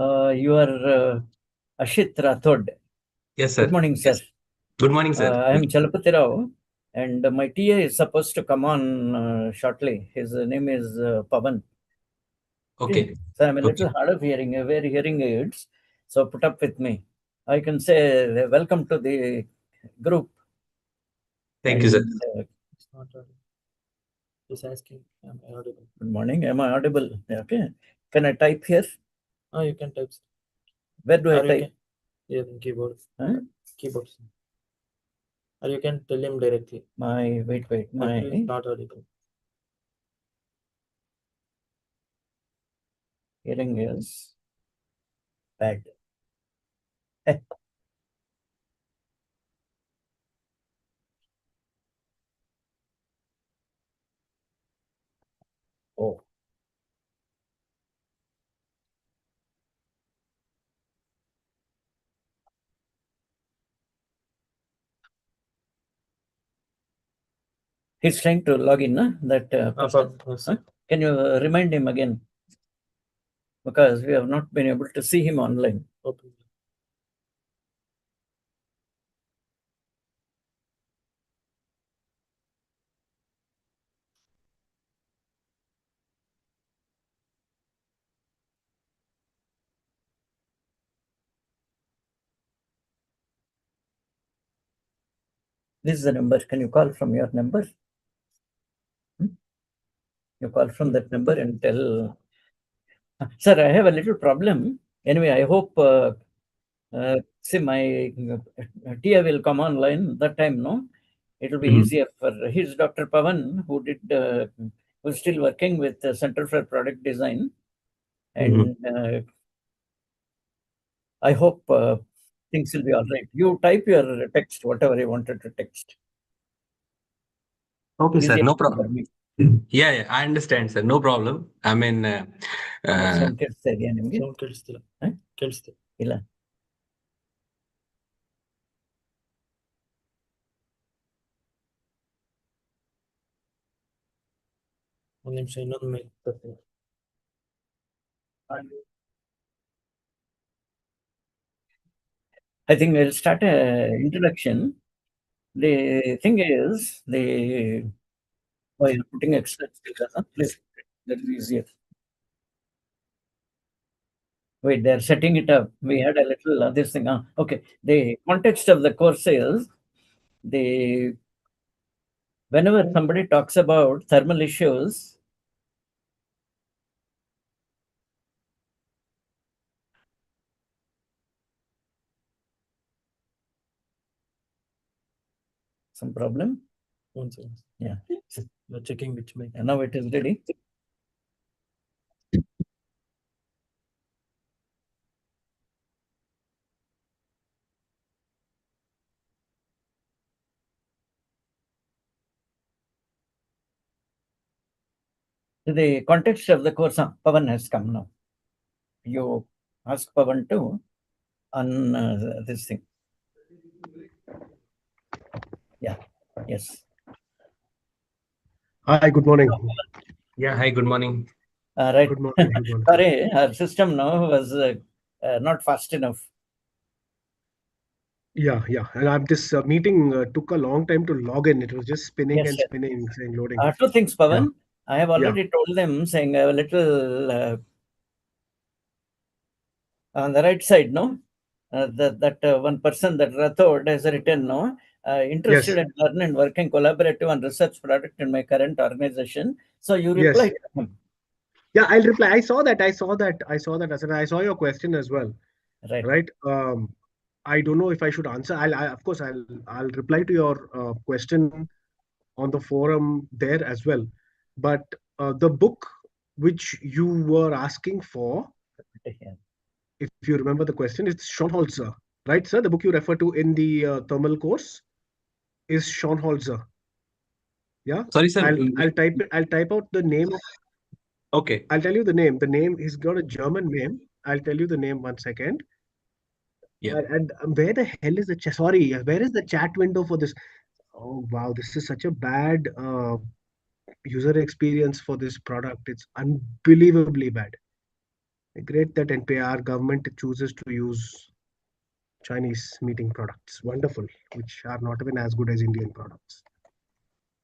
You are Ashit Rathod. Yes, sir. Good morning, sir. Good morning, sir. I am Chalapati Rao, and my TA is supposed to come on shortly. His name is Pavan. Okay. So I'm a Okay. little hard of hearing, I wear hearing aids, so put up with me. I can say welcome to the group. Thank you, sir. It's not audible. Just asking, am I audible? Good morning. Am I audible? Okay. Can I type here? Oh, you can type. Where do I Or you type? can, yeah, in keyboard. Huh? Keyboard. Or you can tell him directly. Wait. Actually, it's not audible. Hearing is bad. Oh. He's trying to log in, that person. Yes, Can you remind him again? Because we have not been able to see him online. okay. This is the number. Can you call from your number? You call from that number and tell. Sir, I have a little problem. Anyway, I hope see my TA will come online that time. No, it will be easier for. He's Dr. Pavan, who's still working with the Center for Product Design, and I hope things will be all right. You type your text, whatever you wanted to text. Okay, sir. Easier No for problem. me. Yeah, I understand, sir. No problem. I mean, Sound ಕೇಳಿಸ್ತಾ ಇದೆಯಾ ನಿಮ್ಗೆ? Sound ಕೇಳಿಸ್ತಿಲ್ಲ. ಹ? ಕೇಳಿಸ್ತಿಲ್ಲ. ಇಲ್ಲ. ಒಂದು ನಿಮಿಷ ಇನ್ನೊಂದು ಮೇಲ್ ತರ್ತೀನಿ. I think we'll start an introduction. The thing is, you're putting extra speaker, huh? Please, that will be easier. Wait, they're setting it up. We had a little this thing. Okay, the context of the course is whenever somebody talks about thermal issues, some problem. One second. Yeah. You're checking which mic. And now it is ready. The context of the course, Pavan has come now. You ask Pavan to on this thing. Yeah. Yes. Hi, good morning. yeah. Hi, good morning. Right. Good morning. Good morning. Sorry, our system now was not fast enough. Yeah. And this meeting took a long time to log in. It was just spinning Yes, and sir. spinning, saying loading. Two things, Pavan. Yeah. I have already told them, saying a little on the right side, no? That one person that Rathod has written, no? Interested in learning and working collaborative on research product in my current organization. So you reply to him. Yeah, I'll reply. I saw that. Asan. I saw your question as well. Right. I don't know if I should answer. Of course, I'll reply to your question on the forum there as well. But the book which you were asking for, if you remember the question, it's Schonholzer, right, sir? The book you refer to in the thermal course is Schonholzer. Yeah. Sorry, sir. I'll type out the name of. Okay. I'll tell you the name. The name, he's got a German name. I'll tell you the name 1 second. Yeah. And where the hell is the chat? Sorry, where is the chat window for this? Oh wow, this is such a bad user experience for this product. It's unbelievably bad. Great that NPR government chooses to use Chinese meeting products. Wonderful, which are not even as good as Indian products.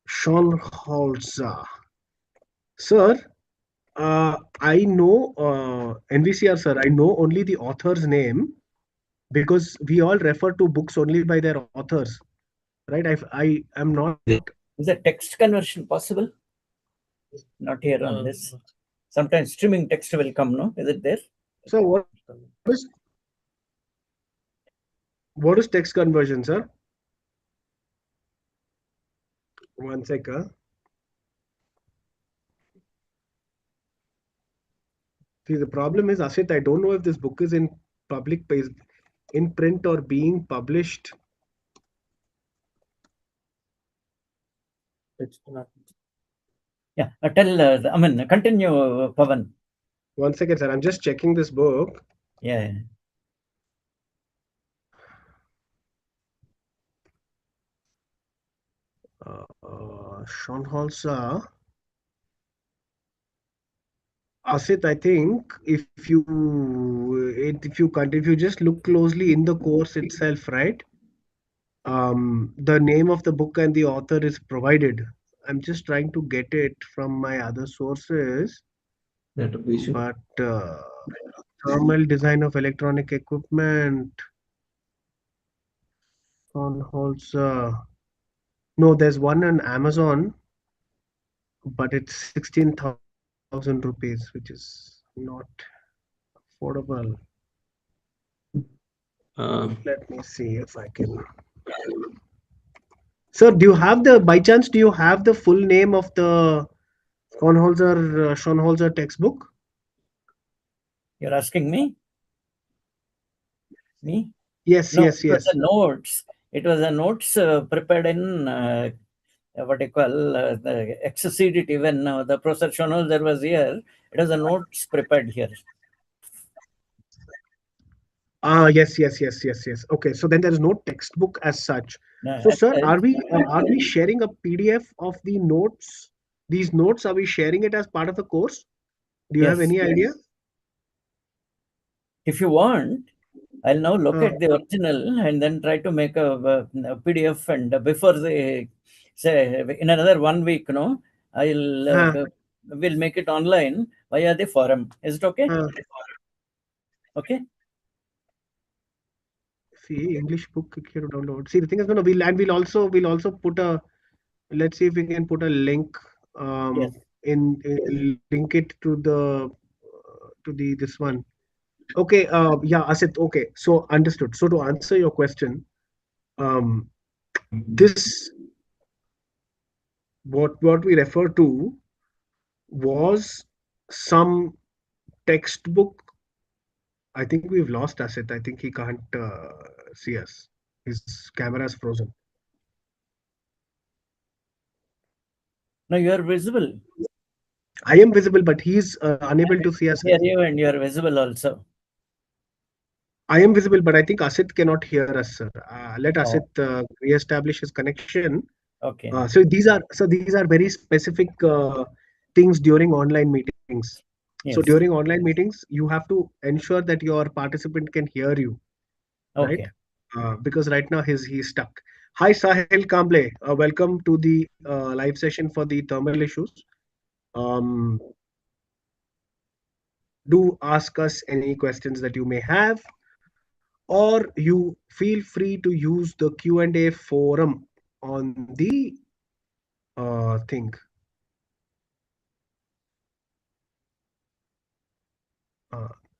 Sean Holza. Sir, I know NVCR, sir. I know only the author's name because we all refer to books only by their authors, right? I am not. Is a text conversion possible? Not here on this. Sometimes streaming text will come, no? Is it there? So what is text conversion, sir? One second. See, the problem is, Asit, I don't know if this book is in public place, in print or being published. It's not. Yeah, continue, Pavan. One second, sir. I'm just checking this book. Yeah. Sean Halsa. Asit, I think if you just look closely in the course itself, right? The name of the book and the author is provided. I'm just trying to get it from my other sources, but thermal design of electronic equipment on Halsa. No, there's one on Amazon, but it's 16,000 rupees, which is not affordable. Let me see if I can. Sir, by chance, do you have the full name of the Schonholzer textbook? You're asking me? Me? Yes, No, yes, it was yes. a notes. It was a notes prepared in what you call the accessibility when the Professor Schonholzer was here. It was a notes prepared here. Yes. Okay, so then there is no textbook as such. So, sir, are we sharing a PDF of the notes? These notes, are we sharing it as part of the course? Do you have Yes. any idea? If you want, I'll now locate the original and then try to make a PDF. And before the say in another 1 week, no, will make it online via the forum. Is it okay? Okay. See, English book click here to download. See, the thing is, no, we'll also put a. Let's see if we can put a link. Yes. Link it to the this one. Okay. Yeah, Asit. Okay. So understood. So to answer your question, um, this what we refer to was some textbook. I think we've lost Asit. I think he can't see us. His camera is frozen. Now you are visible. I am visible, but he's unable to see us. Hear you, and you are visible also. I am visible, but I think Asit cannot hear us, sir. Let Asit Oh, reestablish his connection. okay. So these are very specific things during online meetings. So Yes. during online meetings, you have to ensure that your participant can hear you, right? Okay. Because right now he's stuck. Hi, Sahil Kamble. Welcome to the live session for the thermal issues. Um, do ask us any questions that you may have, or you feel free to use the Q&A forum on the thing.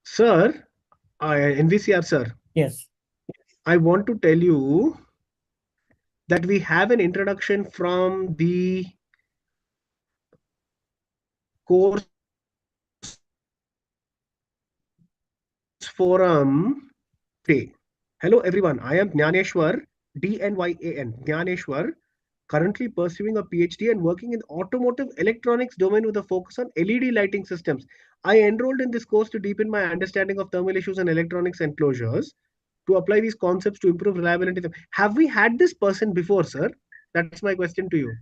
Sir, NVCR sir, Yes. I want to tell you that we have an introduction from the course forum today. Hello everyone, I am Dnyaneshwar, DNYAN, Dnyaneshwar, currently pursuing a PhD and working in the automotive electronics domain with a focus on LED lighting systems. I enrolled in this course to deepen my understanding of thermal issues and electronics enclosures to apply these concepts to improve reliability. Have we had this person before, sir? That's my question to you.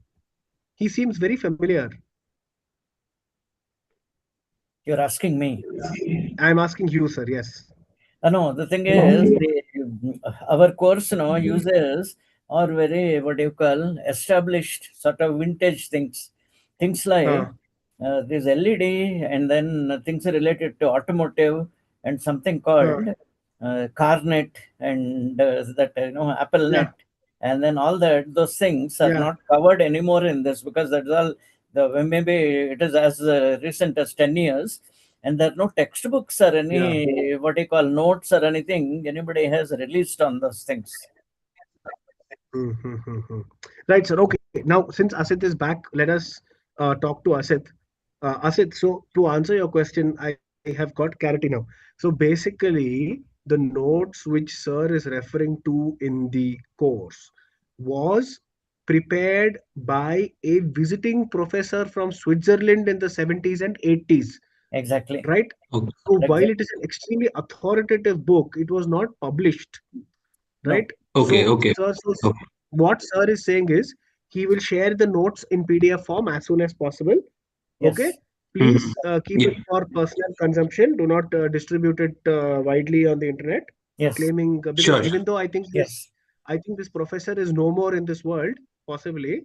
He seems very familiar. You're asking me. I'm asking you, sir. Yes. No, the thing is, our course uses are very, what do you call, established sort of vintage things. Things like Uh, this LED, and then things related to automotive, and something uh, called CarNet, and that, yeah. AppleNet, and then all that. Those things are Yeah. not covered anymore in this, because that's all. Maybe it is as recent as 10 years, and there are no textbooks or Yeah. any, what you call, notes or anything anybody has released on those things. Mm-hmm. Right, sir. Okay. Now, since Asit is back, let us talk to Asit. Asit, so to answer your question, I have got clarity now. So basically, the notes which sir is referring to in the course was prepared by a visiting professor from Switzerland in the 70s and 80s, Exactly. right? Okay. So while it Exactly. is an extremely authoritative book, it was not published, No. right? Okay. So, Okay. sir, Okay. what sir is saying is he will share the notes in PDF form as soon as possible. Okay, Yes. Mhm. please keep Yeah. it for personal consumption. Do not distribute it widely on the internet. Yes. Claiming because Sure. even though Yes. I think this professor is no more in this world, possibly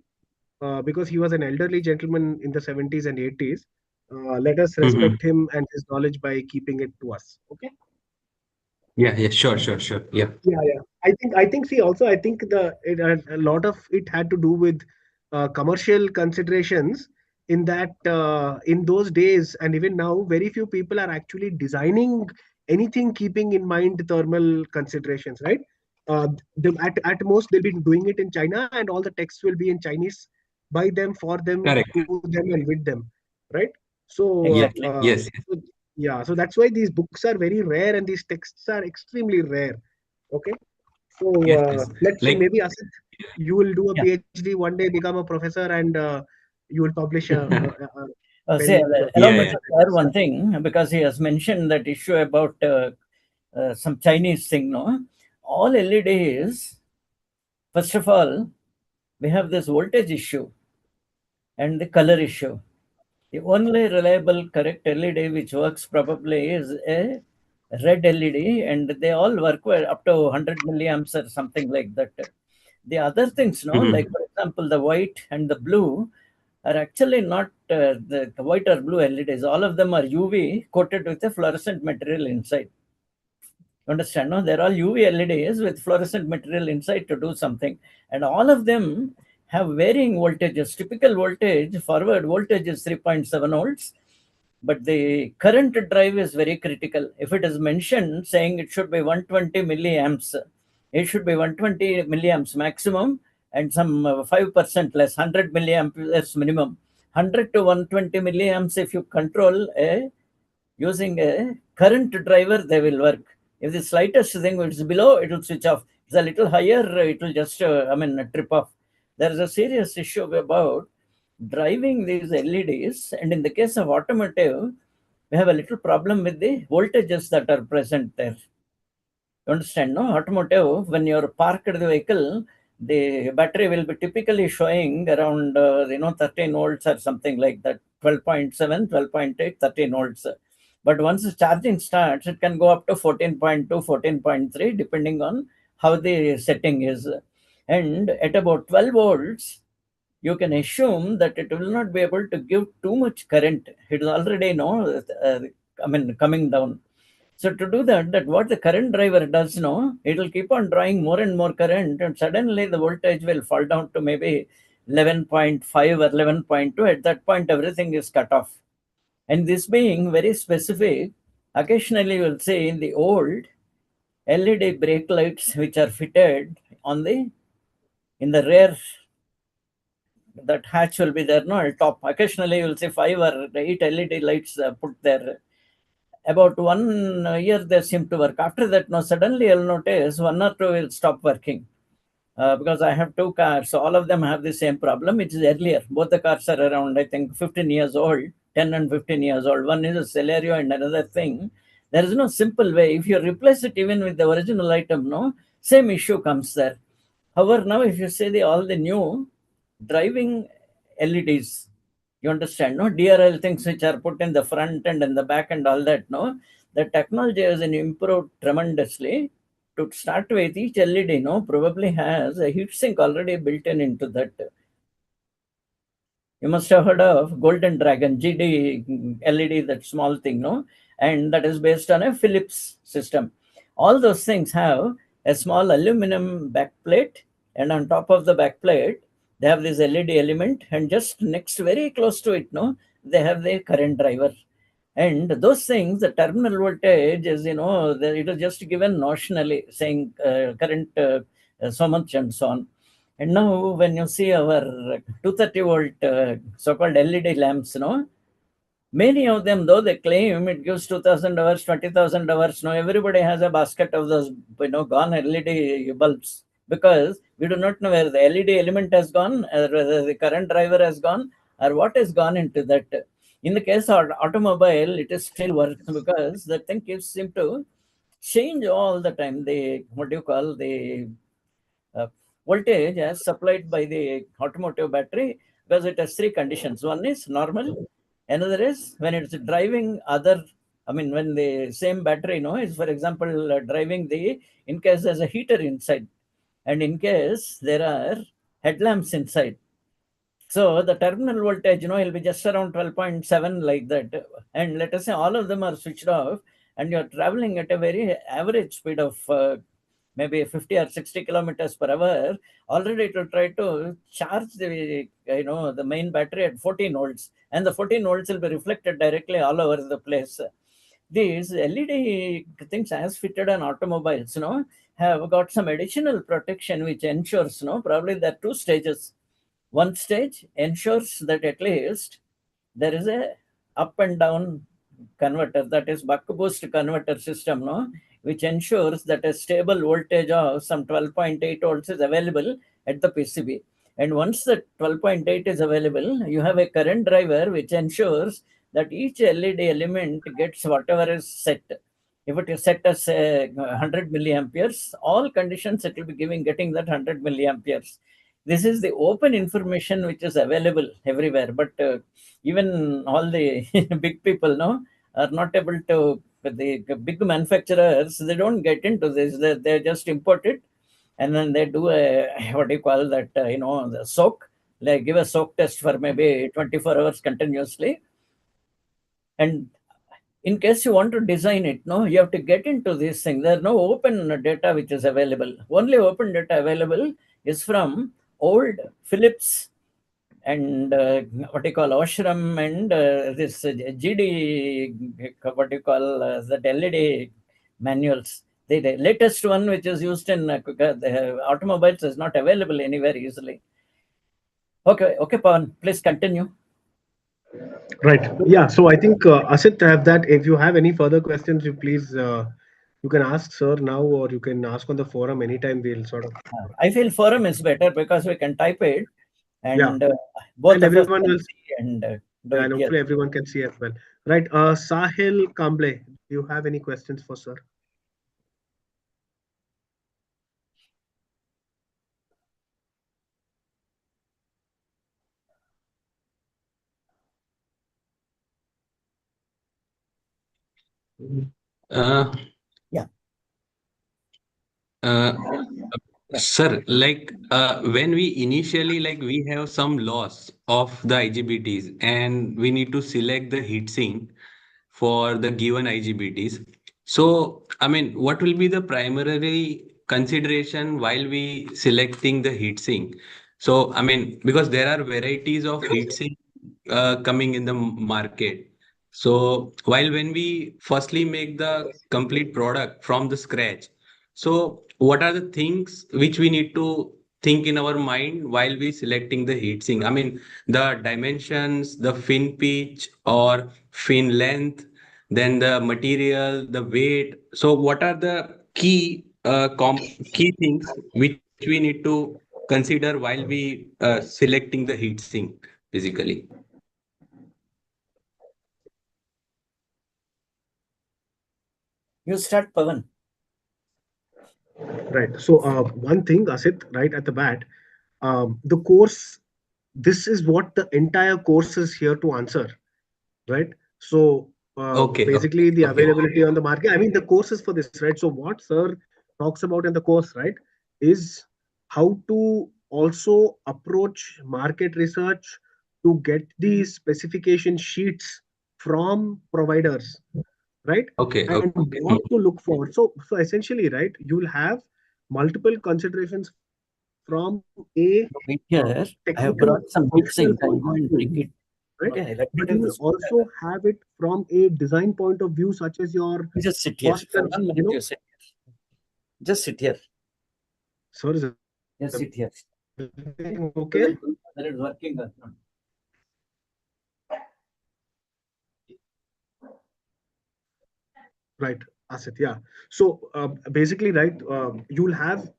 because he was an elderly gentleman in the 70s and 80s. Let us Mhm. respect him and his knowledge by keeping it to us. Okay. Yeah. Yeah. Sure. Sure. Sure. Yeah. Yeah. I think see also I think a lot of it had to do with commercial considerations in that in those days and even now very few people are actually designing anything keeping in mind thermal considerations, right? At most they'll be doing it in China and all the texts will be in Chinese by them, for them, Correct. to them, and with them, right? So Yeah. Exactly. Yes. Yes. yeah, so that's why these books are very rare and these texts are extremely rare. Okay. So Yes. Yes. let's say Like. maybe Asit, you will do a Yeah. PhD one day, become a professor, and you will publish a Say, very allow Yeah. me Yeah. to authoritative share text. one thing, because he has mentioned that issue about some Chinese thing. No, all LEDs. First of all, we have this voltage issue and the color issue. The only reliable correct LED which works probably is a red LED, and they all work well up to 100 milliamps or something like that. The other things, no, Mhm. like for example, the white and the blue are actually not the white or blue LEDs. All of them are UV coated with a fluorescent material inside. Understand? No, they're all UV LEDs with fluorescent material inside to do something, and all of them have varying voltages. Typical voltage, forward voltage is 3.7 volts, but the current drive is very critical. If it is mentioned saying it should be 120 milliamps, it should be 120 milliamps maximum, and some 5% less, 100 milliamps minimum. 100 to 120 milliamps, if you control using a current driver, they will work. If the slightest thing is below, it will switch off. It's a little higher, it will just, trip off. There is a serious issue about driving these LEDs, and in the case of automotive, we have a little problem with the voltages that are present there. You understand, no? Automotive, when you're parked the vehicle, the battery will be typically showing around, 13 volts or something like that, 12.7, 12.8, 13 volts. But once the charging starts, it can go up to 14.2, 14.3, depending on how the setting is. And at about 12 volts, you can assume that it will not be able to give too much current. It is already, coming down. So to do that, what the current driver does now, it will keep on drawing more and more current, and suddenly the voltage will fall down to maybe 11.5 or 11.2. At that point, everything is cut off. And this being very specific, occasionally you will see in the old LED brake lights which are fitted on the in the rear, that hatch will be there, no, at top. Occasionally you will see 5 or 8 LED lights put there. About 1 year they seem to work. After that, no, suddenly you'll notice one or two will stop working. Because I have two cars, so all of them have the same problem, which is earlier. Both the cars are around, I think, 15 years old, 10 and 15 years old. One is a Celerio and another thing. There is no simple way. If you replace it even with the original item, no, same issue comes there. However, now if you say all the new driving LEDs, you understand, no, DRL things which are put in the front and in the back and all that, no, The technology has improved tremendously. To start with, each LED, probably has a heat sink already built in into that. You must have heard of Golden Dragon, GD LED, that small thing, no? And that is based on a Philips system. All those things have a small aluminum backplate, and on top of the backplate, they have this LED element, and just next, very close to it, no, they have the current driver. And those things, the terminal voltage is, it is just given notionally, saying current so much and so on. And now, when you see our 230-volt so-called LED lamps, many of them, though they claim it gives 2,000 hours, 20,000 hours, everybody has a basket of those, gone LED bulbs, because we do not know where the LED element has gone, or whether the current driver has gone, or what has gone into that. In the case of automobile, it is still works because the thing seem to change all the time. The what do you call the uh, voltage as supplied by the automotive battery, because it has three conditions. One is normal, another is when it's driving other. I mean, when the same battery, is, for example, driving in case there's a heater inside, and in case there are headlamps inside. So the terminal voltage, will be just around 12.7, like that. And let us say all of them are switched off, and you're traveling at a very average speed of maybe 50 or 60 kilometers per hour. Already it will try to charge the main battery at 14 volts, and the 14 volts will be reflected directly all over the place. These LED things, as fitted on automobiles, have got some additional protection which ensures, probably there are two stages. One stage ensures that at least there is a up and down converter, that is buck boost converter system, which ensures that a stable voltage of some 12.8 volts is available at the PCB. And once the 12.8 is available, you have a current driver which ensures that each LED element gets whatever is set. If it is set as 100 milliamperes, all conditions it will be getting that 100 milliamperes. This is the open information which is available everywhere, but even all the big people are not able to. The big manufacturers, they don't get into this. They just import it, and then they do a what do you call that? The soak. They give a soak test for maybe 24 hours continuously, and in case you want to design it, you have to get into this thing. There are no open data which is available. Only open data available is from old Philips and what you call Oshram, and this GD, what you call the LED manuals. The latest one, which is used in the automobiles, is not available anywhere easily. Okay, Pawan, please continue. Right. Yeah. So I think Asit have that. If you have any further questions, you please you can ask sir now, or you can ask on the forum anytime. We'll sort of I feel forum is better because we can type it, yeah, and both and of us everyone can will, see and do and it. Yes. hopefully everyone can see as well. Right. Sahil Kamble, do you have any questions for sir? Uh, Yeah. uh, Yeah. Sir, like when we initially like we have some loss of the IGBTs and we need to select the heatsink for the given IGBTs. So, I mean, what will be the primary consideration while we selecting the heatsink? So, I mean, because there are varieties of heatsink coming in the market. So, while when we firstly make the complete product from the scratch, so what are the things which we need to think in our mind while we selecting the heatsink? I mean, the dimensions, the fin pitch or fin length, then the material, the weight. So what are the key things which we need to consider while we selecting the heatsink basically? You start, Pawan. Right. So one thing, Asit, right at the bat, the course. This is what the entire course is here to answer. Right. So Okay. basically the Okay. availability on the market. I mean, the courses for this, right? So what sir talks about in the course, right, is how to also approach market research to get these specification sheets from providers, right? Okay. And Okay. what to look for. So essentially, right, you'll have multiple considerations from a Wait here. I have technical brought some heat functional sink. point I'll of go and view, bring it. right? Okay, let me But you take will this. also have it from a design point of view, such as your You just sit here. cost For and 1 minute, you sit here. Just sit here. sir, is Just sit here. everything okay? Whether it's working or not. Right, Asit, yeah. So basically, right, you'll have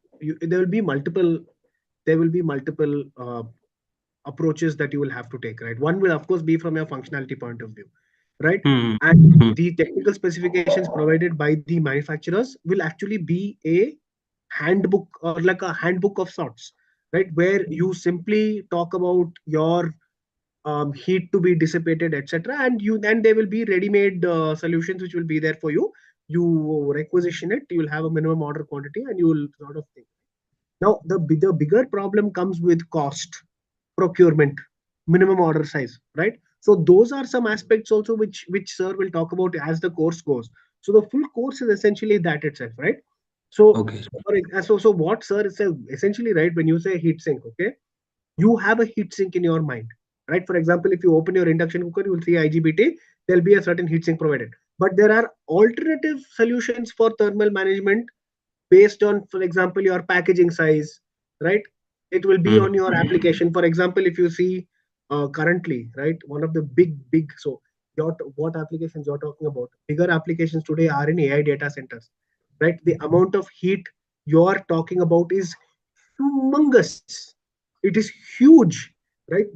there will be multiple approaches that you will have to take, right? One will of course be from your functionality point of view, right? Hmm. And Hmm. the technical specifications provided by the manufacturers will actually be a handbook or like a handbook of sorts, right, where you simply talk about your heat to be dissipated, etc., and you then there will be ready-made solutions which will be there for you. You requisition it, you will have a minimum order quantity, and you will sort of think. Now the bigger problem comes with cost, procurement, minimum order size, right? So those are some aspects also which sir will talk about as the course goes. So the full course is essentially that itself, right? So Okay. so what sir says essentially, right, when you say heat sink, okay, you have a heat sink in your mind, right? For example, if you open your induction cooker, you will see IGBT, there'll be a certain heat sink provided. But there are alternative solutions for thermal management based on, for example, your packaging size, right? It will be Hmm. on your application. For example, if you see currently, right, one of the big, so what applications you're talking about? Bigger applications today are in AI data centers, right? The amount of heat you're talking about is humongous. It is huge, right?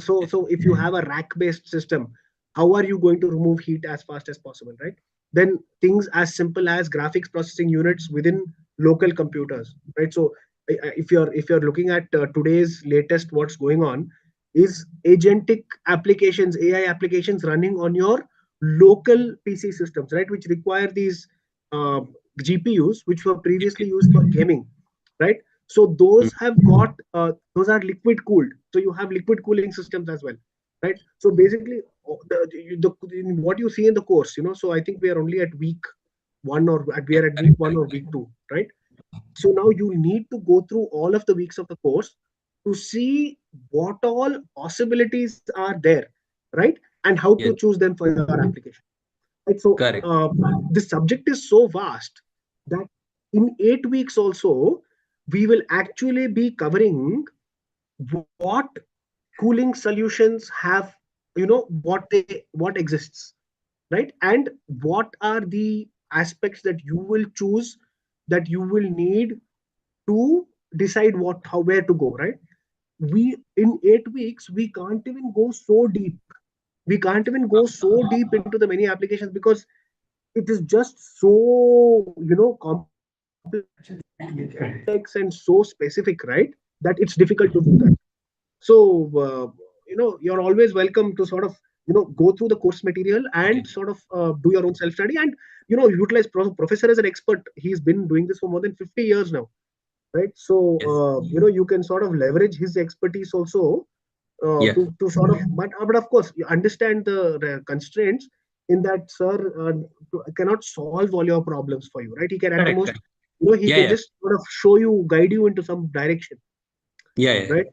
So if you have a rack based system, how are you going to remove heat as fast as possible, right? Then things as simple as graphics processing units within local computers, right? So if you're looking at today's latest what's going on is agentic applications, AI applications running on your local PC systems, right, which require these uh, GPUs which were previously used for gaming, right? So Hmm. those have got those are liquid cooled. So you have liquid cooling systems as well, right? So basically, what you see in the course, so I think we are only at week one or we Yeah. are at week Correct. one Correct. or week two, right? So now you need to go through all of the weeks of the course to see what all possibilities are there, right? And how to Yes. choose them for your application. Right? So Correct. the subject is so vast that in 8 weeks also we will actually be covering what cooling solutions have, what exists, right? And what are the aspects that you will choose, that you will need to decide where to go, right? We in 8 weeks we can't even go so deep. We can't even go so deep into the many applications because it is just so complex and so specific, right? That it's difficult to do that. So you're always welcome to sort of go through the course material and sort of Okay. do your own self study and utilize professor as an expert. He's been doing this for more than 50 years now, right? So Yes. you can sort of leverage his expertise also Yeah. to sort of, but of course you understand the constraints in that sir cannot solve all your problems for you, right? He can at the Correct. most, Correct. he Yeah. can Yeah. just sort of show you, guide you into some direction, Yeah, yeah. right?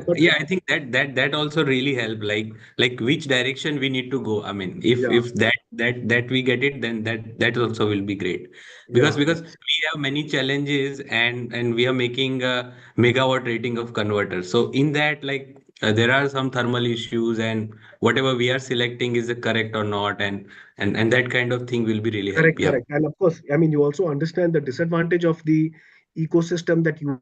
But Yeah, I think that also really help. Like which direction we need to go. I mean, if yeah, if that we get it, then that also will be great. yeah, Because we have many challenges and we are making a megawatt rating of converters. So in that, like there are some thermal issues and whatever we are selecting is it correct or not, and that kind of thing will be really help. correct, Yeah. correct. And of course, I mean, you also understand the disadvantage of the ecosystem that you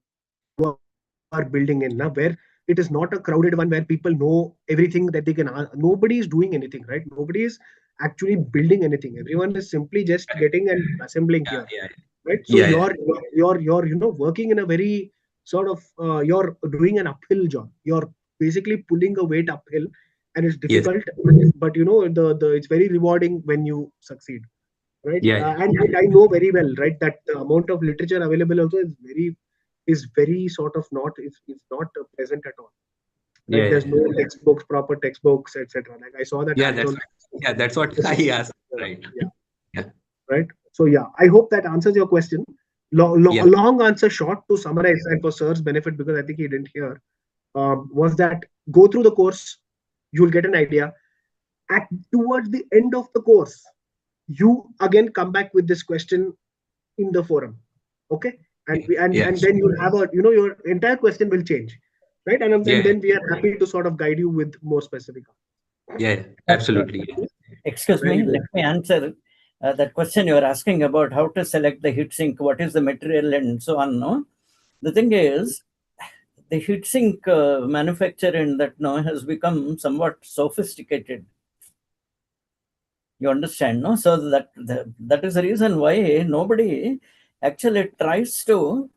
are building in now, where it is not a crowded one where people know everything that they can. Nobody is doing anything, right? Nobody is actually building anything. Everyone is simply just getting and assembling here, Yeah, yeah, right? So yeah, yeah. you're working in a very sort of you're doing an uphill job. You're basically pulling a weight uphill, and it's Yes. difficult, but the it's very rewarding when you succeed, right? Yeah. And I know very well, right, that the amount of literature available also is very sort of not is not present at all, right? Yeah. There's no textbooks, proper textbooks, etc. Like I saw that Yeah. hands-on. That's what I asked. Right. Yeah, Yeah. right. So yeah, I hope that answers your question. Yeah. A long answer short to summarize, and for sir's benefit, because I think he didn't hear, was that go through the course, you'll get an idea. At towards the end of the course, you again come back with this question in the forum, okay? And we, Yeah. and then you'll have your entire question will change, right? And Yeah. then we are happy to sort of guide you with more specific. Yeah. Absolutely. Excuse Very me, good. let me answer that question you are asking about how to select the heat sink, what is the material, and so on. No, the thing is, the heat sink manufacture in that no has become somewhat sophisticated. You understand, no? So that is the reason why nobody actually tries to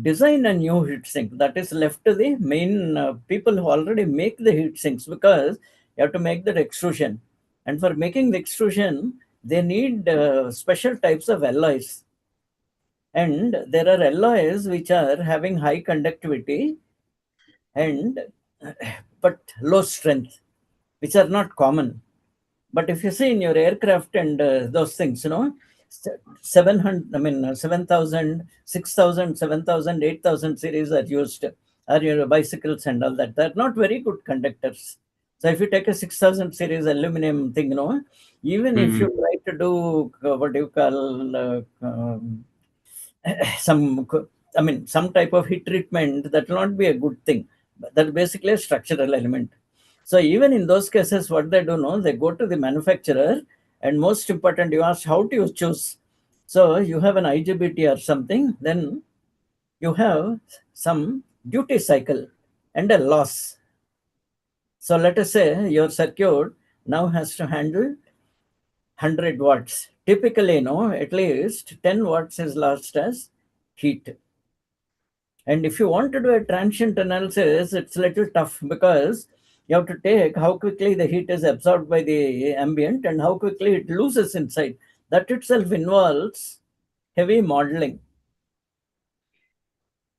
design a new heat sink. That is left to the main people who already make the heat sinks, because you have to make that extrusion. And for making the extrusion, they need special types of alloys. And there are alloys which are having high conductivity and but low strength, which are not common. But if you see in your aircraft and those things, 700, 7,000, 6,000, 7,000, 8,000 series are used, or your bicycles and all that. They're not very good conductors. So if you take a 6,000 series aluminum thing, even if you Mm-hmm. try to do what do you call some, some type of heat treatment, that will not be a good thing. That's basically a structural element. So even in those cases, what they do now, they go to the manufacturer, and most important, you ask how do you choose. So you have an IGBT or something, then you have some duty cycle and a loss. So let us say your circuit now has to handle 100 watts. Typically, at least 10 watts is lost as heat. And if you want to do a transient analysis, it's a little tough, because you have to take how quickly the heat is absorbed by the ambient and how quickly it loses inside. That itself involves heavy modeling,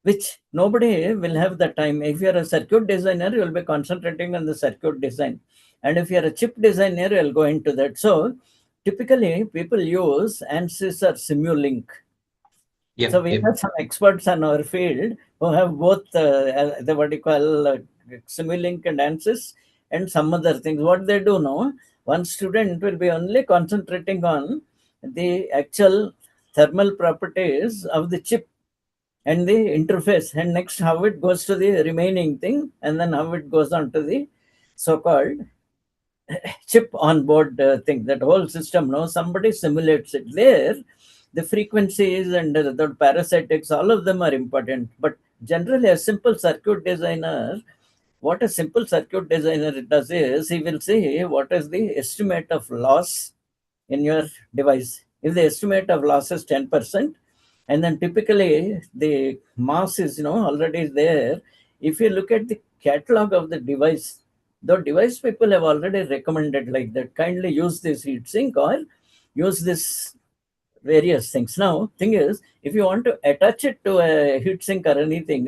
which nobody will have the time. If you're a circuit designer, you'll be concentrating on the circuit design. And if you're a chip designer, you'll go into that. So typically, people use ANSYS or Simulink. Yeah. So we have some experts on our field who have both the what you call Simulink and ANSYS and some other things. What they do now, one student will be only concentrating on the actual thermal properties of the chip and the interface, and next how it goes to the remaining thing, and then how it goes on to the so-called chip on board thing. That whole system, no, somebody simulates it there. The frequencies and the parasitics, all of them are important. But generally, a simple circuit designer, what a simple circuit designer does is he will say what is the estimate of loss in your device. If the estimate of loss is 10%, and then typically the mass is already there. If you look at the catalog of the device, the device people have already recommended like that. Kindly use this heat sink or use this various things. Now, thing is, if you want to attach it to a heat sink or anything,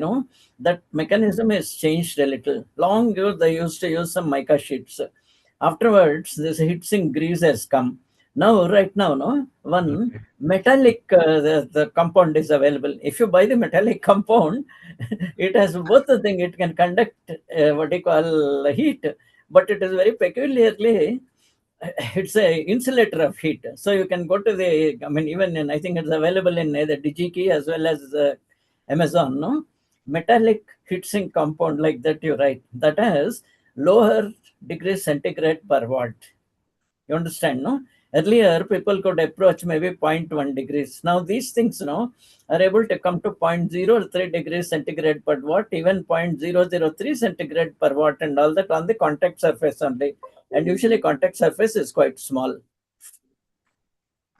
that mechanism has changed a little. Long ago, they used to use some mica sheets. Afterwards, this heat sink grease has come. Now, right now, one metallic the compound is available. If you buy the metallic compound, it has both the thing. It can conduct what you call heat, but it is very peculiarly it's a insulator of heat. So you can go to the, even in, I think it's available in either DigiKey as well as Amazon, no? Metallic heat sink compound like that you write, that has lower degrees centigrade per watt. You understand, no? Earlier, people could approach maybe zero point 0.1 degrees. Now, these things, are able to come to 0.03 degrees centigrade per watt, even 0.003 centigrade per watt, and all that on the contact surface only. And usually, contact surface is quite small.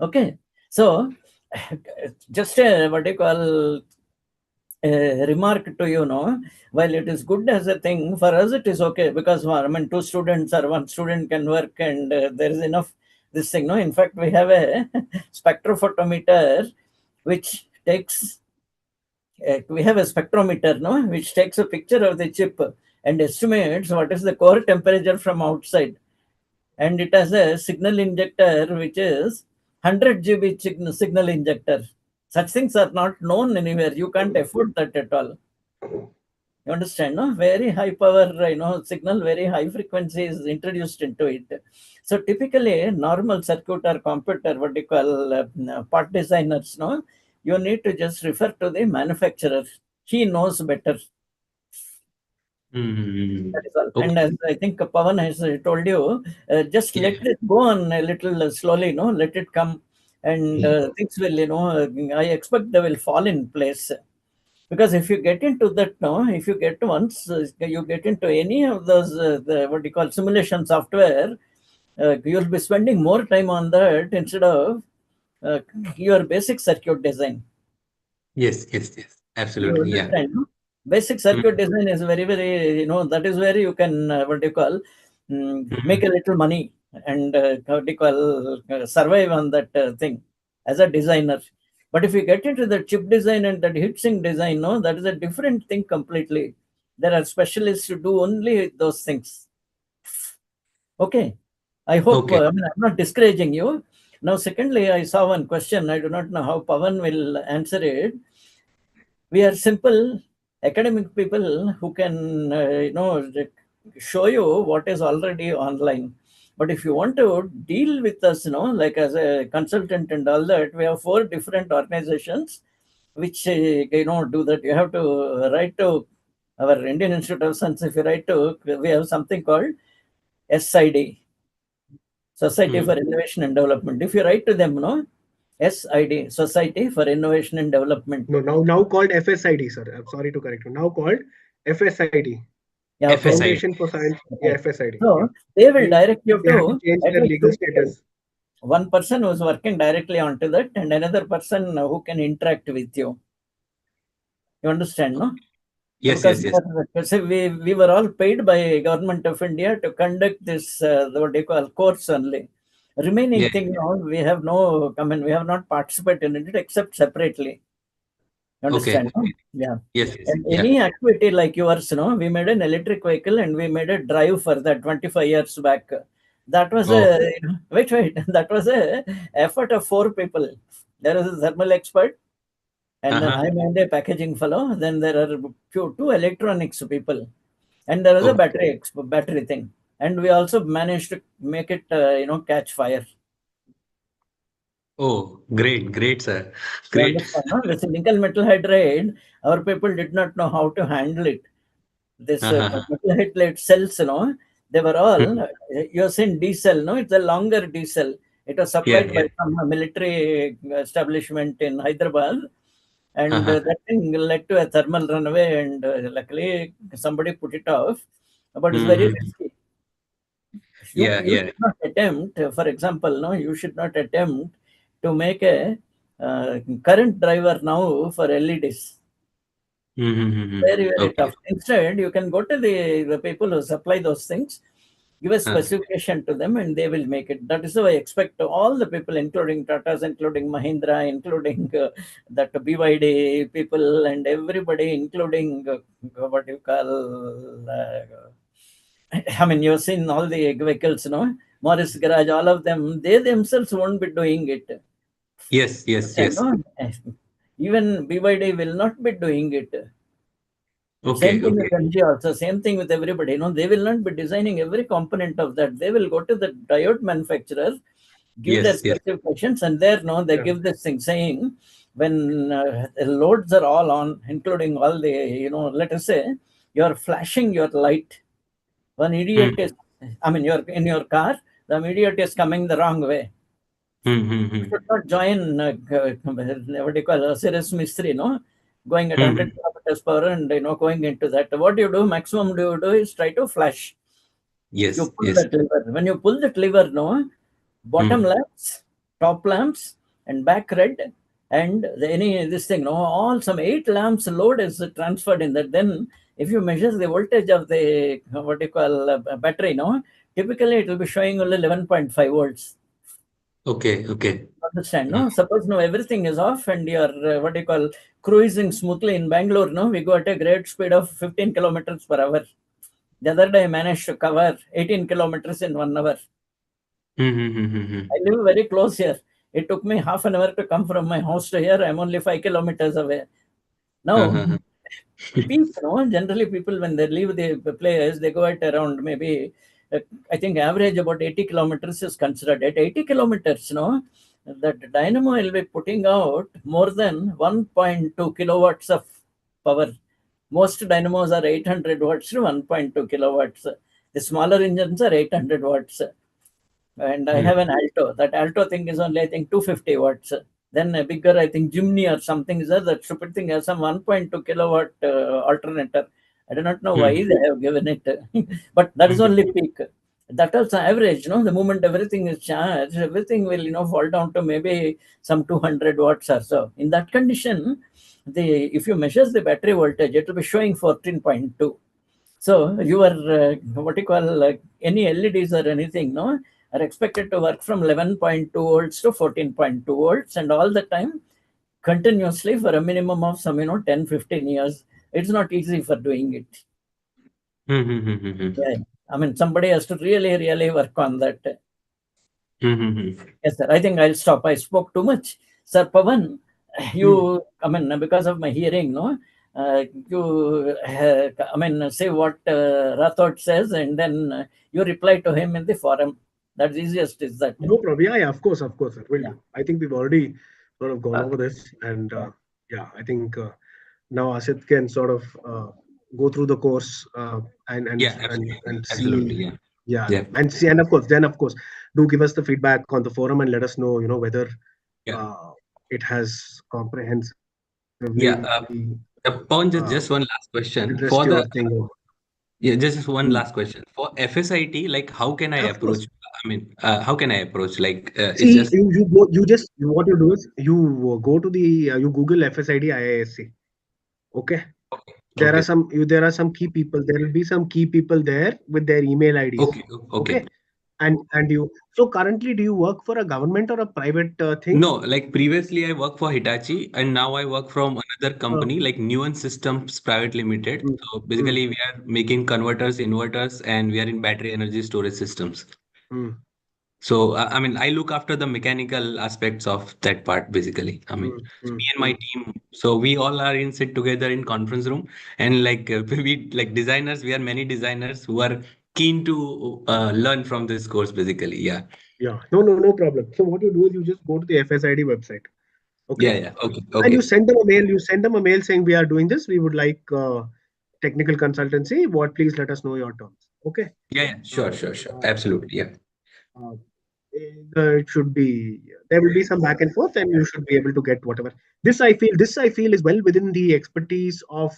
Okay. So, just what do you call remark to you, know, while it is good as a thing, for us it is okay because I mean, two students or one student can work and there is enough this thing. No, in fact, we have a spectrophotometer which takes we have a spectrometer, no, which takes a picture of the chip and estimates what is the core temperature from outside. And it has a signal injector which is 100 GB signal injector. Such things are not known anywhere. You can't afford that at all. You understand, no? Very high power, signal, very high frequency is introduced into it. So typically, normal circuit or computer, what you call part designers, no, you need to just refer to the manufacturer. He knows better. That is all. And Okay. as I think Pawan has told you, just Yeah. let it go on a little slowly, no, let it come, and things will, I expect they will fall in place. Because if you get into that, no, if you get once you get into any of those, what you call simulation software, you'll be spending more time on that instead of uh, your basic circuit design. Yes, yes, yes. You Absolutely. Yeah. understand, no? Basic Mm, circuit design is very, very, that is where you can, what do you call, make a mm. little money and, what do you call, survive on that thing as a designer. But if you get into the chip design and that heat sink design, no, that is a different thing completely. There are specialists who do only those things. Okay. I hope, Okay. I mean, I'm not discouraging you. Now, secondly, I saw one question. I do not know how Pawan will answer it. We are simple academic people who can, show you what is already online. But if you want to deal with us, like as a consultant and all that, we have 4 different organizations which, do that. You have to write to our Indian Institute of Science. If you write to, we have something called SID, Society for Mm. Innovation and Development. If you write to them, SID, Society for Innovation and Development. No, now called FSID, sir. I'm sorry to correct you. Now called FSID, Yeah, okay. FSI. Foundation for Science. Yeah, Right. FSID. Yeah, So they will they direct you they have to to change at their least legal 2 people. status. One person who's working directly onto that, and another person who can interact with you. You understand, no? Yes, Because yes, yes. we were all paid by government of India to conduct this what they call course only. Yeah. Remaining thing, we have no. I mean, we have not participated in it except separately. You Okay. understand? No? Okay. Yeah. Yes, yes. And Yeah. any activity like yours, we made an electric vehicle and we made a drive for that 25 years back. That was Oh. a wait, that was a effort of 4 people. There is a thermal expert, and then Uh-huh. I made a packaging fellow. Then there are two electronics people, and there was a Okay. battery thing. And we also managed to make it, catch fire. Oh, great, great, sir. You Great. understand? No? This nickel metal hydride, our people did not know how to handle it. This Uh-huh. metal hydride cells, they were all, Mhm. you're saying D cell, no? It's a longer D cell. It was Yeah, supplied by yeah. some military establishment in Hyderabad. And Uh-huh. that thing led to a thermal runaway. And luckily, somebody put it off. But it's very Mm-hmm. risky. You, Yeah, you yeah. should not attempt, for example, no, you should not attempt to make a current driver now for LEDs. Mm-hmm. Very, very Okay. tough. Instead, you can go to the people who supply those things, give a Uh, specification to them, and they will make it. That is how I expect all the people, including Tatas, including Mahindra, including that BYD people, and everybody, including what you call. I mean, you've seen all the vehicles, Morris Garage, all of them, they themselves won't be doing it. yes, yes, Understand, yes. no? Even BYD will not be doing it. Same Okay, thing with okay. MG also, same thing with everybody. They will not be designing every component of that. They will go to the diode manufacturer, give their Yes, yes. specifications, and there, they Yeah. give this thing saying when the loads are all on, including all the, let us say, you're flashing your light. One idiot Mm-hmm. is, I mean, you're in your car, the idiot is coming the wrong way. You Mm-hmm. should not join, what do you call, a serious mystery, going at 100 Mm-hmm. kilometers per hour and, going into that. What you do, maximum do you do is try to flash. You Yes, pull yes. that lever. When you pull that lever, bottom Mm. lamps, top lamps, and back red, and this thing, no, all some 8 lamps load is transferred in that. Then if you measure the voltage of the what you call battery, no, typically it will be showing only 11.5 volts. Okay. Okay. Understand, no? Suppose no, everything is off and you're what you call cruising smoothly in Bangalore, no, we go at a great speed of 15 kilometers per hour. The other day I managed to cover 18 kilometers in 1 hour. I live very close here. It took me half an hour to come from my house to here. I'm only 5 kilometers away. Now, peak, no, generally people when they leave the place, they go at around maybe, I think average about 80 kilometers is considered. At 80 kilometers, no, that dynamo will be putting out more than 1.2 kilowatts of power. Most dynamos are 800 watts to 1.2 kilowatts. The smaller engines are 800 watts. And I have an Alto. That Alto thing is only, I think, 250 watts. Then a bigger, I think, Jimny or something is there. That stupid thing has some 1.2 kilowatt alternator. I do not know why they have given it, but that is only peak. That also average, the moment everything is charged, everything will, fall down to maybe some 200 watts or so. In that condition, if you measure the battery voltage, it will be showing 14.2. So your what you call any LEDs or anything, no, are expected to work from 11.2 volts to 14.2 volts, and all the time continuously for a minimum of some 10-15 years. It's not easy for doing it. Yeah, I mean somebody has to really work on that. Yes, sir. I think I'll stop. I spoke too much, sir. Pavan, I mean, because of my hearing, no, I mean, say what Rathod says, and then you reply to him in the forum. That's easiest, is that? No problem. Yeah, of course, sir. Will Yeah. do. I think we've already sort of gone over this, and yeah, I think now Asit can sort of go through the course and Yeah, absolutely. see, Absolutely. Yeah. Yeah. and see, and of course, do give us the feedback on the forum and let us know, whether Yeah. it has comprehensively Yeah. Pawan, just one last question addressed for your the thing. yeah, just one last question for FSIT. Like, how can I Of course. approach? I mean, how can I approach? Like, it's See, just what you do is you go to the you Google FSID IISc. Okay. okay. There are some key people. There will be some key people there with their email IDs. Okay. Okay. Okay. And you, so currently, do you work for a government or a private thing? No, like previously I worked for Hitachi and now I work from another Uh, company like Nuance Systems Private Limited. mm, So mm, basically we are making converters, inverters, and we are in battery energy storage systems. mm, So I mean I look after the mechanical aspects of that part basically. I mean mm, it's mm, me and my mm. team. So we all are in sit together in conference room and like we like designers, we are many designers who are keen to learn from this course basically. Yeah. Yeah. No problem. So what you do is you just go to the FSID website. Yeah, Okay. yeah. Okay. And you Okay. send them a mail. You send them a mail saying we are doing this. We would like technical consultancy. What? Please let us know your terms. Okay. Yeah, yeah. Uh, Sure, sure, sure. uh, Absolutely. Yeah. uh, it should be, there will be some back and forth, and you should be able to get whatever. This I feel is well within the expertise of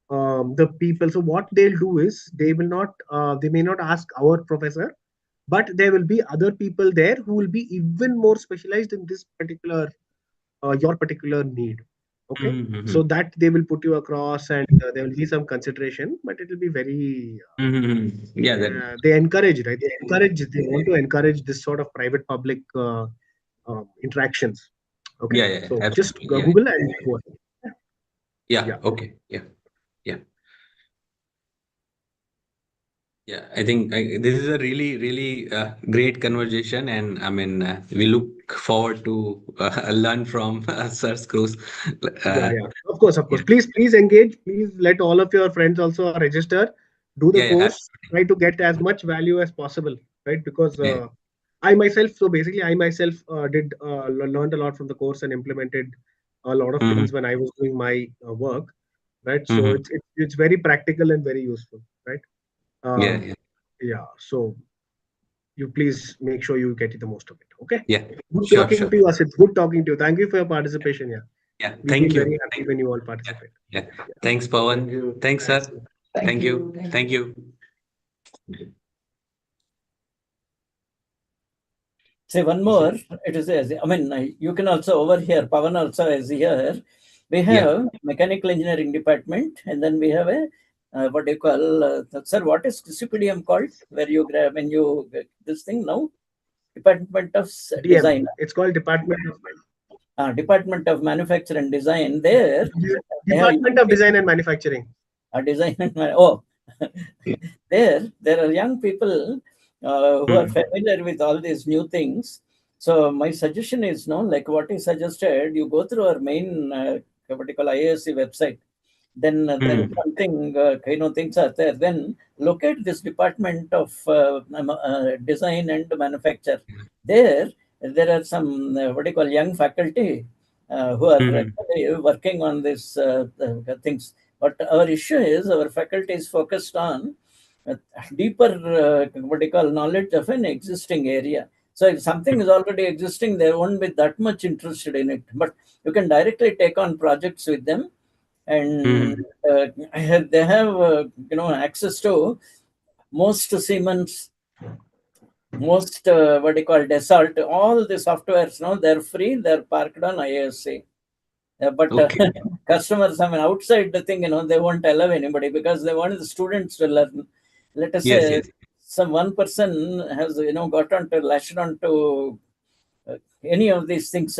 the people. So what they'll do is they may not ask our professor, but there will be other people there who will be even more specialized in this particular your particular need. Okay. Mm-hmm. So that they will put you across, and there will be some consideration, but it will be very Mm-hmm. Yeah, that. they encourage, right? They want to encourage this sort of private public interactions. Okay. Yeah, yeah, yeah, So just absolutely. Yeah, Google and go ahead. yeah. Yeah. Okay. Yeah, yeah, yeah. I think this is a really, really great conversation, and I mean, we look forward to learn from Sir's Cruz. Yeah, Uh, yeah. Of course, of yeah, course. Please engage. Please let all of your friends also register. Do the yeah, yeah, course. absolutely. Try to get as much value as possible, right? Because Yeah. I myself did learned a lot from the course and implemented a lot of Mm-hmm. things when I was doing my work, right? So Mm-hmm. it's very practical and very useful, right? Yeah, Um, yeah, yeah. So you please make sure you get the most of it. Okay. yeah. Good Sure, talking sure. to you, Asit. Good talking to you. Thank you for your participation. Yeah. Yeah. We feel Thank very you. happy when you all Yeah, participate. yeah. Yeah. Thanks, Pawan. Thanks, Thanks. sir. Thank you. Thank you. See, one more, it is, I mean, you can also overhear, Pavan also is here. We Yeah. have mechanical engineering department, and then we have a, what do you call, sir, what is CPDM called? Where you grab, when you get this thing now? Department of DM. Design, It's called Department of Manufacture and Design. There, they have Department of Design and Manufacturing. a design and oh, there are young people who are familiar with all these new things. So my suggestion is, no, like what he suggested, you go through our main what do you call IASC website. Then there is something things are there. Then look at this department of design and manufacture. There are some what do you call young faculty who are actually working on these things. But our issue is our faculty is focused on uh, deeper what do you call knowledge of an existing area. So if something is already existing, they won't be that much interested in it. But you can directly take on projects with them, and they have access to most Siemens, most what do you call Dassault, all the softwares. No, they're free. They're parked on ISC. But Okay. customers, I mean, outside the thing, they won't allow anybody because they want the students to learn. Let us Yes, say yes. some one person has got on to latched on to any of these things.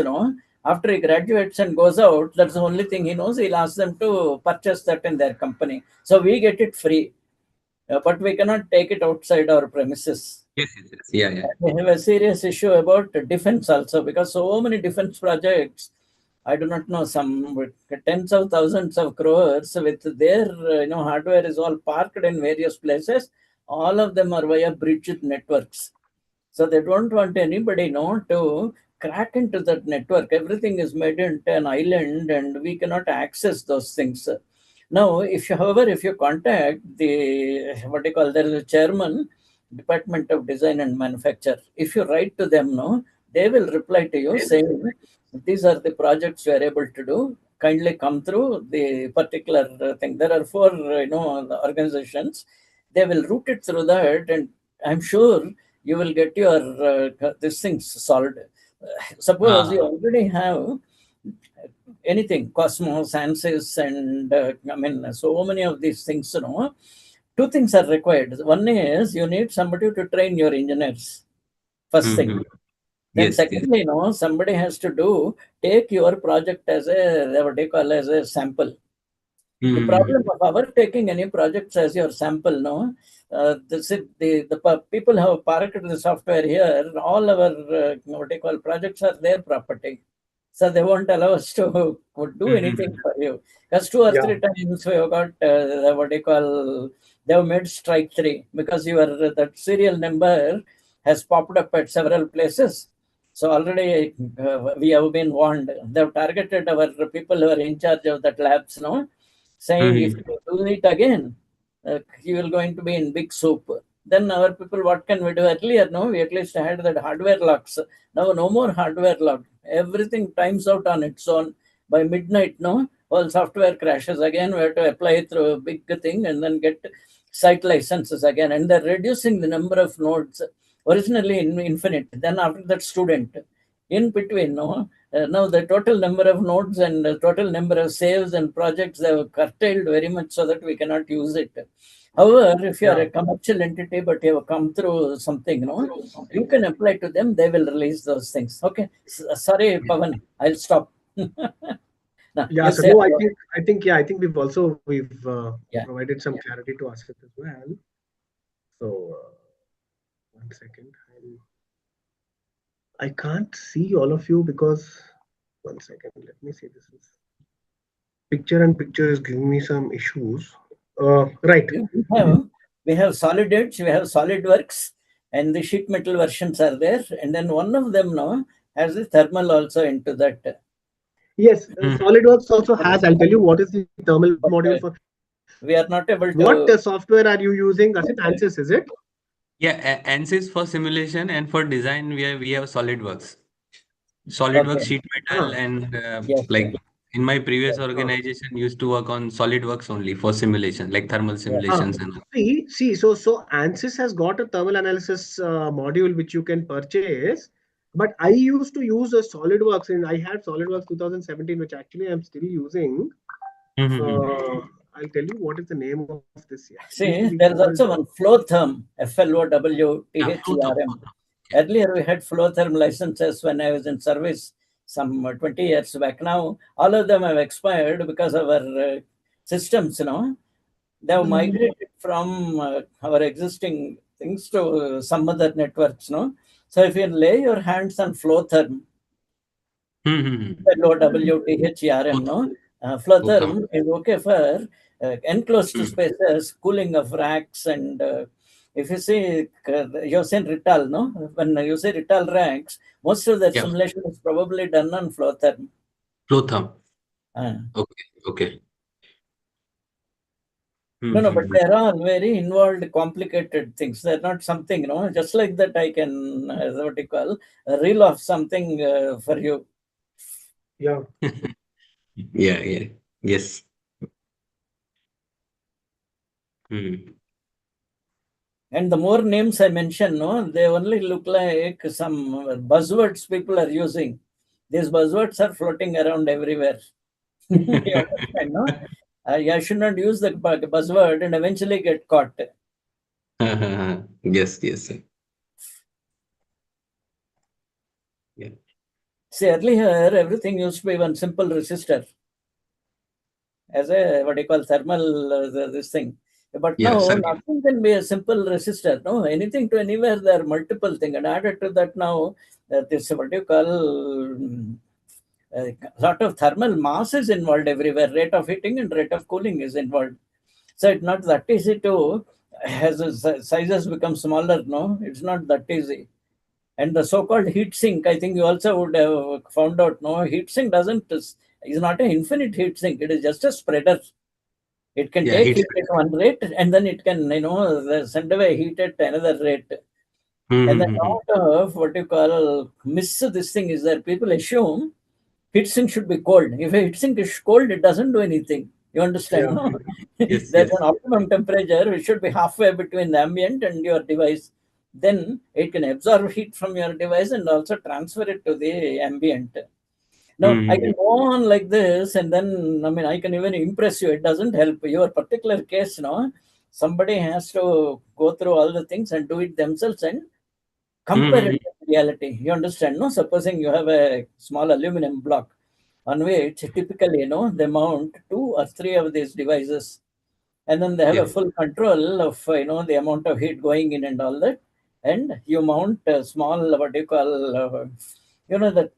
After he graduates and goes out, that's the only thing he knows. He'll ask them to purchase that in their company. So we get it free, but we cannot take it outside our premises. Yes, yes, yes. Yeah, yeah. We have a serious issue about defense also, because so many defense projects, I do not know, some with tens of thousands of crores with their hardware is all parked in various places. All of them are via bridged networks. So they don't want anybody to crack into that network. Everything is made into an island, and we cannot access those things. Now, if you contact the what do you call, there is a chairman, Department of Design and Manufacture. If you write to them, no, they will reply to you saying, these are the projects we are able to do. Kindly come through the particular thing. There are four, organizations. They will route it through that, and I'm sure you will get your these things solved. Suppose you Ah. already have anything, Cosmos, ANSYS, and I mean, so many of these things. Two things are required. One is you need somebody to train your engineers. First thing. Then Yes, yes. secondly, somebody has to take your project as a what do you call, as a sample. The problem of our taking any projects as your sample, the people have parked the software here. All our what do you call projects are their property, so they won't allow us to do anything for you. Because two or Yeah. three times we have got what do you call, they have made strike three because your that serial number has popped up at several places. So already we have been warned. They have targeted our people who are in charge of that labs, saying if you do it again, you will going to be in big soup. Then our people, what can we do? Earlier, no, we at least had that hardware locks. Now, no more hardware lock. Everything times out on its own. By midnight, no, all software crashes again. We have to apply through a big thing and then get site licenses again. And they're reducing the number of nodes. Originally infinite. Then after that, student. In between, no, now the total number of nodes and the total number of saves and projects they have curtailed very much so that we cannot use it. However, if you are Yeah. a commercial entity but you have come through something, you can apply to them. They will release those things. Okay. Sorry, Pavan, I'll stop. Now, Yeah. you So say, no, I think we've yeah. provided some clarity to Asif as well. So 1 second. I can't see all of you because 1 second. Let me see. This is picture and picture is giving me some issues. Right. We have solid edge, we have SolidWorks, and the sheet metal versions are there. And then one of them now has the thermal also into that. Yes. SolidWorks also has. I'll tell you what is the thermal But module for. we are not able What to. software are you using? Asif, ANSYS, is it? Yeah, ANSYS for simulation, and for design we have SolidWorks. SolidWorks Okay. sheet metal, Ah, and Yes. like in my previous ah, organization used to work on SolidWorks only for simulation, like thermal Yeah. simulations and all. see. So ANSYS has got a thermal analysis module which you can purchase. But I used to use a SolidWorks, and I had SolidWorks 2017, which actually I'm still using. I'll tell you what is the name of this. Yeah, it used to be See, there is called. also one Flowtherm, Yeah, FLOWTHERM. yeah. Earlier, we had Flowtherm licenses when I was in service some 20 years back. Now, all of them have expired because of our systems, they have migrated from our existing things to some other networks, So if you lay your hands on Flowtherm, LOWTHERM, no? Flotham. Flowtherm is okay for enclosed spaces, cooling of racks, and if you see, you're saying Rital, no? When you say Rital racks, most of that Yeah, simulation is probably done on Flowtherm. Flotham. Uh, Okay, okay. no, but there are very involved, complicated things. They're not something, just like that I can, what you call, reel off something for you. Yeah. Yeah, yeah. Yes. Hmm. And the more names I mention, they only look like some buzzwords people are using. These buzzwords are floating around everywhere. You understand, no? I should not use the buzzword and eventually get caught. Yes, yes, sir. Yeah. See, earlier everything used to be one simple resistor as a what you call thermal this thing. But Yeah, now circuit. nothing can be a simple resistor. No, anything to anywhere there are multiple things. And added to that now, this what you call lot of thermal mass is involved everywhere. Rate of heating and rate of cooling is involved. So it's not that easy to, as the sizes become smaller, no, it's not that easy. And the so-called heat sink, I think you also would have found out, no, heat sink is not an infinite heat sink. It is just a spreader. It can Yeah, take heat heat at spreader. one rate and then it can, send away heat at another rate. And the Mm-hmm. lot of what you call miss this thing is that people assume heat sink should be cold. If a heat sink is cold, it doesn't do anything. You understand, Yeah. no? Yes, There's yes. an optimum temperature which should be halfway between the ambient and your device. Then it can absorb heat from your device and also transfer it to the ambient. No, I Mm-hmm. can go on like this, and then I can even impress you. It doesn't help your particular case, no. Somebody has to go through all the things and do it themselves and compare Mm-hmm. it with reality. You understand, no? Supposing you have a small aluminum block on which typically, they mount two or three of these devices, and then they have a Yeah. full control of the amount of heat going in and all that. And you mount a small what do you call that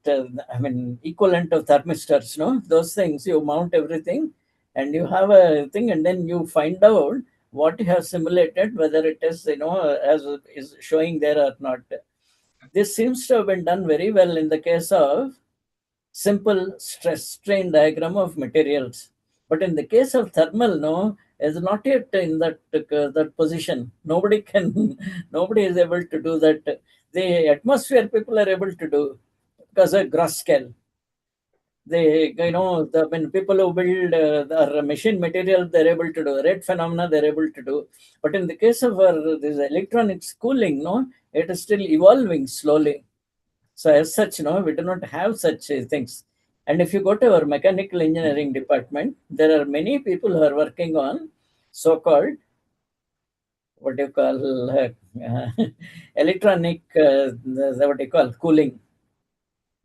equivalent of thermistors, those things you mount everything, and you have a thing, and then you find out what you have simulated, whether it is as is showing there or not. This seems to have been done very well in the case of simple stress strain diagram of materials. But in the case of thermal, no, is not yet in that position. Nobody can, nobody is able to do that. The atmosphere people are able to do because of gross scale. They, when people who build their machine material, they're able to do rate phenomena, they're able to do. But in the case of this electronics cooling, no, it is still evolving slowly. So as such, we do not have such things. And if you go to our mechanical engineering department, there are many people who are working on so-called what you call electronic, what you call cooling.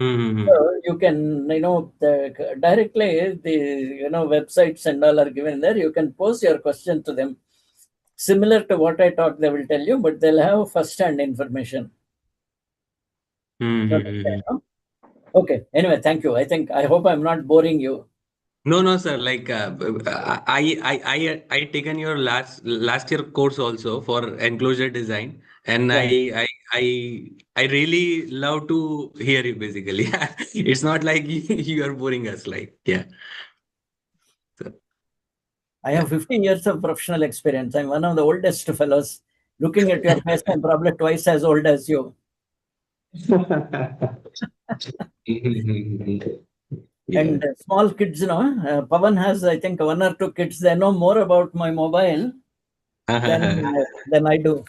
Mm-hmm. So you can, directly the websites and all are given there. You can pose your question to them. Similar to what I talked, they will tell you, but they'll have first-hand information. You understand, Mm-hmm. no? Okay. Anyway, thank you. I hope I'm not boring you. No, no, sir. Like I taken your last year course also for enclosure design, and Yeah. I really love to hear you. Basically, it's not like you are boring us. Like, yeah. So, I yeah. have 15 years of professional experience. I'm one of the oldest fellows. Looking at your face, I'm probably twice as old as you. Yeah. And small kids, Pavan has, I think, one or two kids. They know more about my mobile than I do.